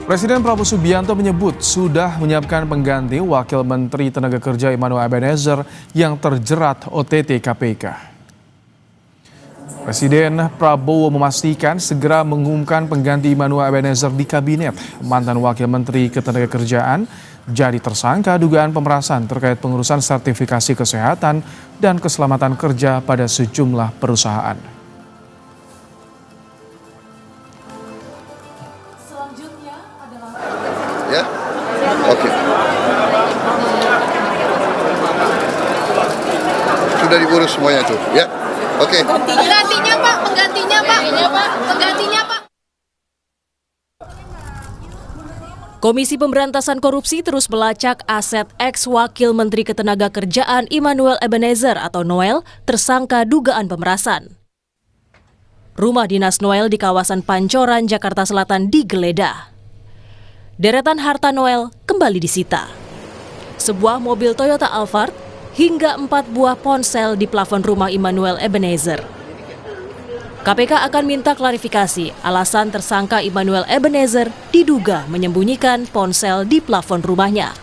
Presiden Prabowo Subianto menyebut sudah menyiapkan pengganti Wakil Menteri Tenaga Kerja Immanuel Ebenezer yang terjerat OTT KPK. Presiden Prabowo memastikan segera mengumumkan pengganti Immanuel Ebenezer di kabinet. Mantan Wakil Menteri Ketenagakerjaan jadi tersangka dugaan pemerasan terkait pengurusan sertifikasi kesehatan dan keselamatan kerja pada sejumlah perusahaan. Selanjutnya adalah Ya, oke. Sudah diurus semuanya tuh, ya. Oke. penggantinya Pak, penggantinya Pak. Komisi Pemberantasan Korupsi terus melacak aset ex-wakil Menteri Ketenagakerjaan Immanuel Ebenezer atau Noel tersangka dugaan pemerasan. Rumah dinas Noel di kawasan Pancoran, Jakarta Selatan digeledah. Deretan harta Noel kembali disita. Sebuah mobil Toyota Alphard hingga 4 buah ponsel di plafon rumah Immanuel Ebenezer. KPK akan minta klarifikasi alasan tersangka Immanuel Ebenezer diduga menyembunyikan ponsel di plafon rumahnya.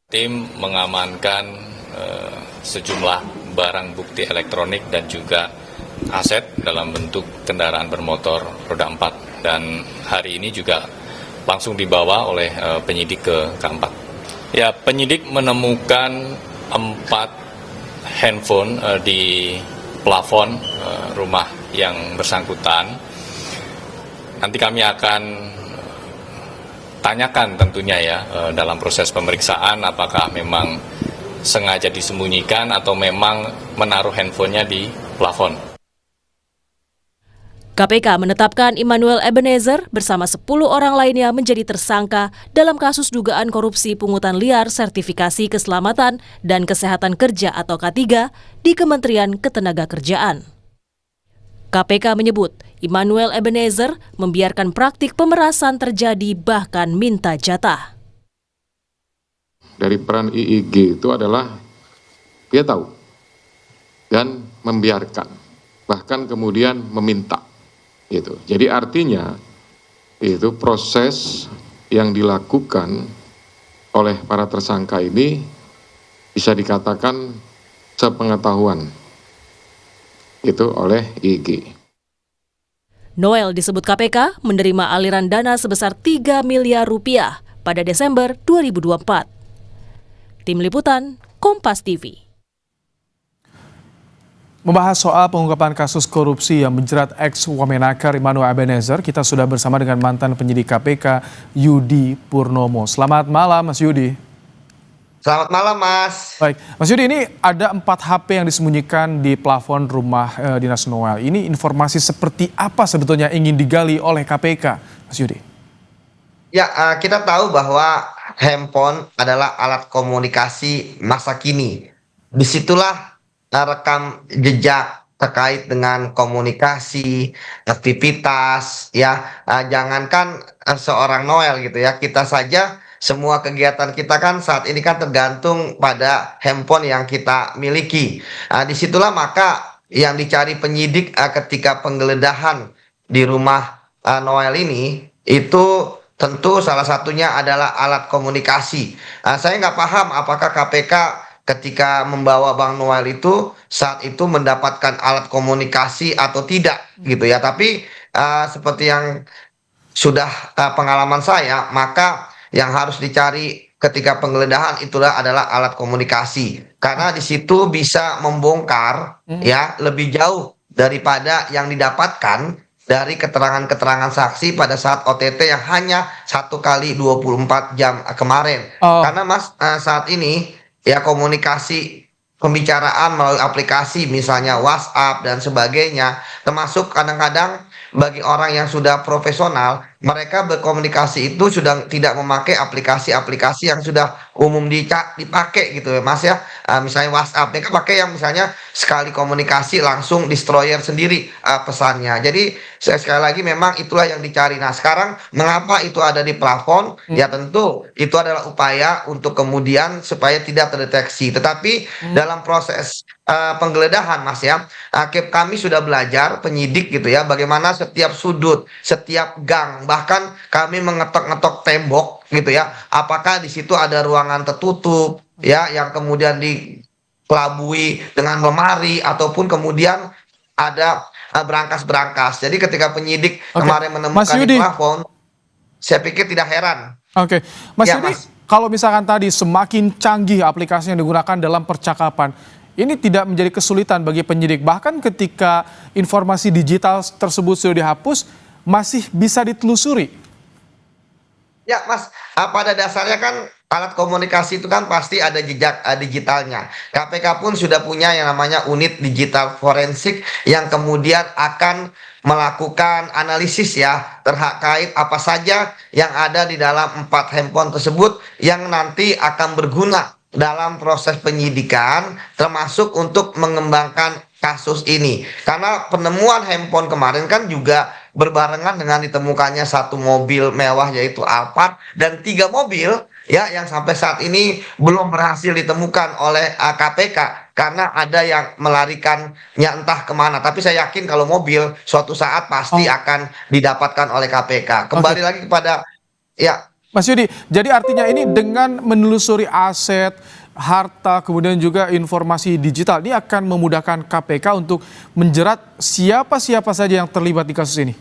Tim mengamankan sejumlah barang bukti elektronik dan juga aset dalam bentuk kendaraan bermotor roda 4 dan hari ini juga langsung dibawa oleh penyidik ke K4. Ya, penyidik menemukan 4 handphone di plafon rumah yang bersangkutan. Nanti kami akan tanyakan tentunya ya dalam proses pemeriksaan apakah memang sengaja disembunyikan atau memang menaruh handphonenya di plafon. KPK menetapkan Immanuel Ebenezer bersama 10 orang lainnya menjadi tersangka dalam kasus dugaan korupsi pungutan liar sertifikasi keselamatan dan kesehatan kerja atau K3 di Kementerian Ketenagakerjaan. KPK menyebut Immanuel Ebenezer membiarkan praktik pemerasan terjadi bahkan minta jatah. Dari peran IIG itu adalah dia tahu dan membiarkan, bahkan kemudian meminta. Gitu. Jadi artinya itu proses yang dilakukan oleh para tersangka ini bisa dikatakan sepengetahuan itu oleh IG. Noel disebut KPK menerima aliran dana sebesar 3 miliar rupiah pada Desember 2024. Tim Liputan, Kompas TV. Membahas soal pengungkapan kasus korupsi yang menjerat ex-Wamenakar Immanuel Ebenezer, kita sudah bersama dengan mantan penyidik KPK Yudi Purnomo. Selamat malam Mas Yudi. Selamat malam Mas. Baik, Mas Yudi, ini ada 4 HP yang disembunyikan di plafon rumah dinas Noel. Ini informasi seperti apa sebetulnya ingin digali oleh KPK, Mas Yudi? Ya, kita tahu bahwa handphone adalah alat komunikasi masa kini. Disitulah rekam jejak terkait dengan komunikasi, aktivitas, ya. Jangankan seorang Noel gitu ya, kita saja semua kegiatan kita kan saat ini kan tergantung pada handphone yang kita miliki. Disitulah maka yang dicari penyidik ketika penggeledahan di rumah Noel ini itu tentu salah satunya adalah alat komunikasi. Saya nggak paham apakah KPK ketika membawa Bang Noel itu saat itu mendapatkan alat komunikasi atau tidak gitu ya. Tapi seperti yang sudah pengalaman saya, maka yang harus dicari ketika penggeledahan itulah adalah alat komunikasi. Karena di situ bisa membongkar ya lebih jauh daripada yang didapatkan dari keterangan-keterangan saksi pada saat OTT yang hanya 1 kali 24 jam kemarin. Karena Mas saat ini ya komunikasi pembicaraan melalui aplikasi misalnya WhatsApp dan sebagainya, termasuk kadang-kadang bagi orang yang sudah profesional, mereka berkomunikasi itu sudah tidak memakai aplikasi-aplikasi yang sudah umum dipakai gitu ya Mas ya. misalnya WhatsApp, mereka pakai yang misalnya sekali komunikasi langsung destroyer sendiri pesannya. Jadi sekali lagi memang itulah yang dicari. Nah sekarang mengapa itu ada di plafon? Ya tentu itu adalah upaya untuk kemudian supaya tidak terdeteksi. Tetapi dalam proses penggeledahan Mas ya, kami sudah belajar penyidik gitu ya, bagaimana setiap sudut, setiap gang, bahkan kami mengetok-ngetok tembok gitu ya, apakah di situ ada ruangan tertutup ya yang kemudian dikelabui dengan lemari ataupun kemudian ada berangkas-berangkas. Jadi ketika penyidik kemarin Mas menemukan di Yudi. plafon, saya pikir tidak heran. Oke, Mas Ya, Yudi, Mas. kalau misalkan tadi semakin canggih aplikasi yang digunakan dalam percakapan, ini tidak menjadi kesulitan bagi penyidik. Bahkan ketika informasi digital tersebut sudah dihapus, masih bisa ditelusuri. Ya, Mas, pada dasarnya kan alat komunikasi itu kan pasti ada jejak digitalnya. KPK pun sudah punya yang namanya unit digital forensik yang kemudian akan melakukan analisis ya terkait apa saja yang ada di dalam 4 handphone tersebut yang nanti akan berguna dalam proses penyidikan termasuk untuk mengembangkan kasus ini. Karena penemuan handphone kemarin kan juga berbarengan dengan ditemukannya satu mobil mewah yaitu Alphard dan 3 mobil ya yang sampai saat ini belum berhasil ditemukan oleh KPK karena ada yang melarikannya entah kemana. Tapi saya yakin kalau mobil suatu saat pasti akan didapatkan oleh KPK. Kembali lagi kepada ya. Mas Yudi, jadi artinya ini dengan menelusuri aset, harta, kemudian juga informasi digital, ini akan memudahkan KPK untuk menjerat siapa-siapa saja yang terlibat di kasus ini?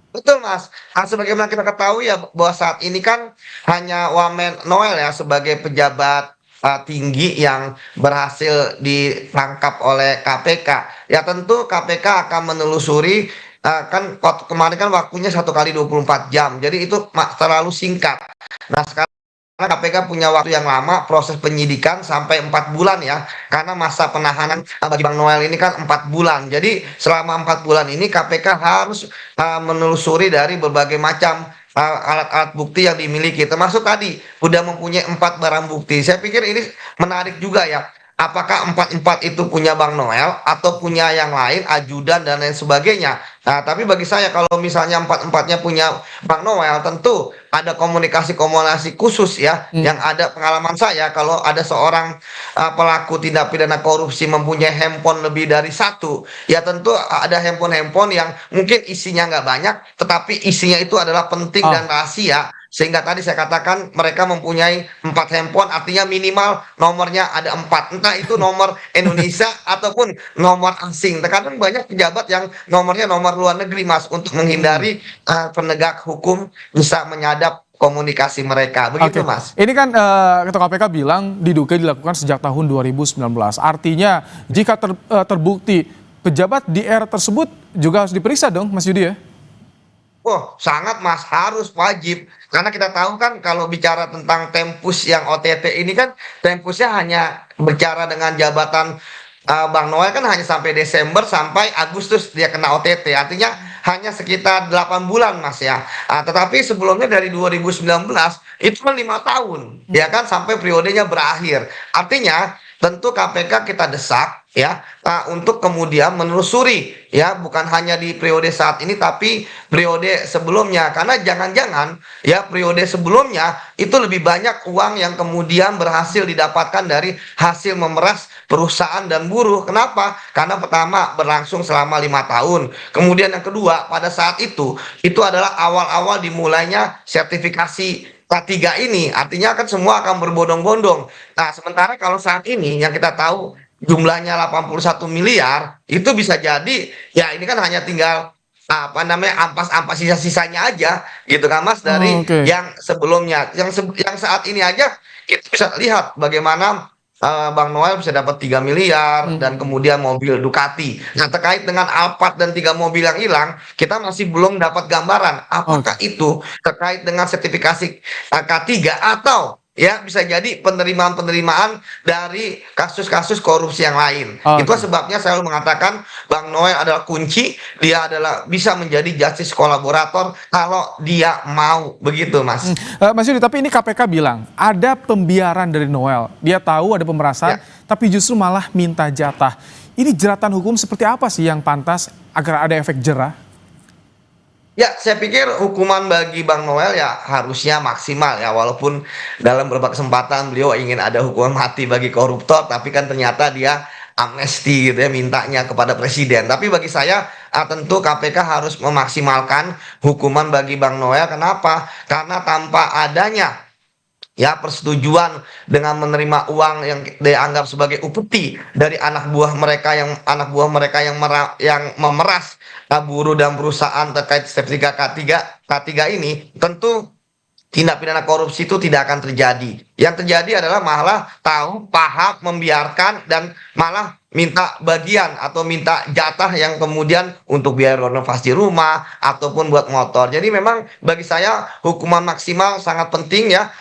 Betul Mas, sebagaimana kita ketahui ya bahwa saat ini kan hanya Wamen Noel ya sebagai pejabat tinggi yang berhasil ditangkap oleh KPK. Ya tentu KPK akan menelusuri kan kemarin kan waktunya 1 kali 24 jam, jadi itu terlalu singkat. Nah sekarang KPK punya waktu yang lama proses penyidikan sampai 4 bulan ya, karena masa penahanan bagi Bang Noel ini kan 4 bulan. Jadi selama 4 bulan ini KPK harus menelusuri dari berbagai macam alat-alat bukti yang dimiliki, termasuk tadi udah mempunyai 4 barang bukti. Saya pikir ini menarik juga ya. Apakah 4 itu punya Bang Noel atau punya yang lain, ajudan dan lain sebagainya. Nah, tapi bagi saya kalau misalnya 4-4-nya punya Bang Noel, tentu ada komunikasi-komunikasi khusus ya. Yang ada pengalaman saya kalau ada seorang pelaku tindak pidana korupsi mempunyai handphone lebih dari 1, ya tentu ada handphone-handphone yang mungkin isinya nggak banyak, tetapi isinya itu adalah penting dan rahasia. Sehingga tadi saya katakan mereka mempunyai 4 handphone, artinya minimal nomornya ada 4. Entah itu nomor Indonesia ataupun nomor asing. Terkadang banyak pejabat yang nomornya nomor luar negeri Mas, untuk menghindari penegak hukum bisa menyadap komunikasi mereka. Begitu Mas. Ini kan Ketua KPK bilang diduga dilakukan sejak tahun 2019. Artinya jika terbukti pejabat di era tersebut juga harus diperiksa dong Mas Yudi ya? Oh, sangat Mas, harus wajib. Karena kita tahu kan kalau bicara tentang tempus yang OTT ini kan tempusnya hanya bicara dengan jabatan Bang Noel kan hanya sampai Desember sampai Agustus dia kena OTT. Artinya hanya sekitar 8 bulan Mas ya. Tetapi sebelumnya dari 2019 itu kan 5 tahun ya kan sampai periodenya berakhir. Artinya tentu KPK kita desak ya untuk kemudian menelusuri ya bukan hanya di periode saat ini tapi periode sebelumnya, karena jangan-jangan ya periode sebelumnya itu lebih banyak uang yang kemudian berhasil didapatkan dari hasil memeras perusahaan dan buruh. Kenapa? Karena pertama berlangsung selama 5 tahun, kemudian yang kedua pada saat itu adalah awal-awal dimulainya sertifikasi K3 ini, artinya kan semua akan berbondong-bondong. Nah, sementara kalau saat ini yang kita tahu jumlahnya 81 miliar, itu bisa jadi ya ini kan hanya tinggal ampas-ampas sisa-sisanya aja gitu kan Mas dari yang sebelumnya. Yang saat ini aja kita bisa lihat bagaimana Bang Noel bisa dapat 3 miliar dan kemudian mobil Ducati. Nah, terkait dengan Alphard dan 3 mobil yang hilang, kita masih belum dapat gambaran apakah itu terkait dengan sertifikasi K3 atau ya bisa jadi penerimaan-penerimaan dari kasus-kasus korupsi yang lain. Oke. Itu sebabnya saya selalu mengatakan Bang Noel adalah kunci, dia adalah bisa menjadi justice kolaborator kalau dia mau, begitu Mas. Mas Yudi, tapi ini KPK bilang ada pembiaran dari Noel. Dia tahu ada pemerasan, tapi justru malah minta jatah. Ini jeratan hukum seperti apa sih yang pantas agar ada efek jerah? Ya, saya pikir hukuman bagi Bang Noel ya harusnya maksimal ya, walaupun dalam beberapa kesempatan beliau ingin ada hukuman mati bagi koruptor, tapi kan ternyata dia amnesti gitu ya, mintanya kepada presiden. Tapi bagi saya tentu KPK harus memaksimalkan hukuman bagi Bang Noel. Kenapa? Karena tanpa adanya ya persetujuan dengan menerima uang yang dianggap sebagai upeti dari anak buah mereka yang memeras buruh dan perusahaan terkait sertifikat K3 ini, tentu tindak pidana korupsi itu tidak akan terjadi. Yang terjadi adalah malah tahu, paham, membiarkan, dan malah minta bagian atau minta jatah yang kemudian untuk biaya renovasi rumah ataupun buat motor. Jadi memang bagi saya hukuman maksimal sangat penting ya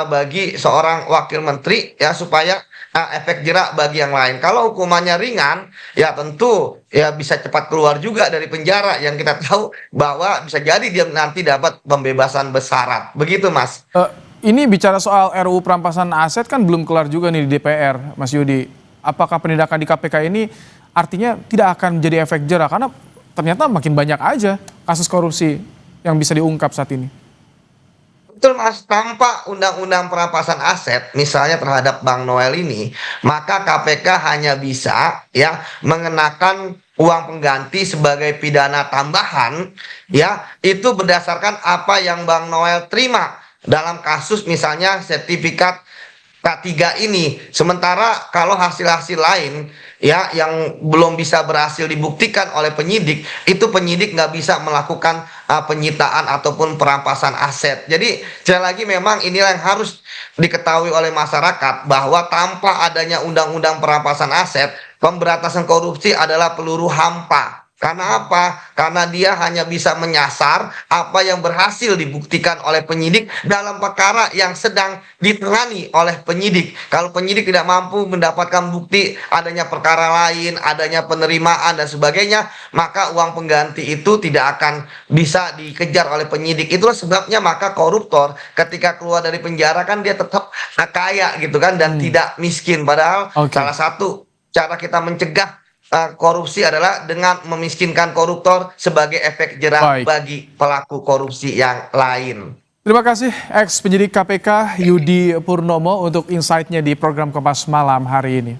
bagi seorang wakil menteri ya, supaya efek jerak bagi yang lain. Kalau hukumannya ringan ya tentu ya bisa cepat keluar juga dari penjara, yang kita tahu bahwa bisa jadi dia nanti dapat pembebasan bersyarat. Begitu Mas. Ini bicara soal RUU perampasan aset kan belum kelar juga nih di DPR, Mas Yudi. Apakah penindakan di KPK ini artinya tidak akan menjadi efek jerah? Karena ternyata makin banyak aja kasus korupsi yang bisa diungkap saat ini. Betul Mas, tanpa undang-undang perampasan aset misalnya terhadap Bang Noel ini, maka KPK hanya bisa ya mengenakan uang pengganti sebagai pidana tambahan ya, itu berdasarkan apa yang Bang Noel terima dalam kasus misalnya sertifikat K3 ini. Sementara kalau hasil-hasil lain ya yang belum bisa berhasil dibuktikan oleh penyidik, itu penyidik nggak bisa melakukan penyitaan ataupun perampasan aset. Jadi sekali lagi memang inilah yang harus diketahui oleh masyarakat, bahwa tanpa adanya undang-undang perampasan aset, pemberantasan korupsi adalah peluru hampa. Karena apa? Karena dia hanya bisa menyasar apa yang berhasil dibuktikan oleh penyidik dalam perkara yang sedang ditangani oleh penyidik. Kalau penyidik tidak mampu mendapatkan bukti adanya perkara lain, adanya penerimaan dan sebagainya, maka uang pengganti itu tidak akan bisa dikejar oleh penyidik. Itulah sebabnya maka koruptor ketika keluar dari penjara kan dia tetap kaya gitu kan, dan tidak miskin. Padahal salah satu cara kita mencegah korupsi adalah dengan memiskinkan koruptor sebagai efek jerah bagi pelaku korupsi yang lain. Terima kasih ex penyidik KPK Yudi Purnomo untuk insight-nya di program Kompas Malam hari ini.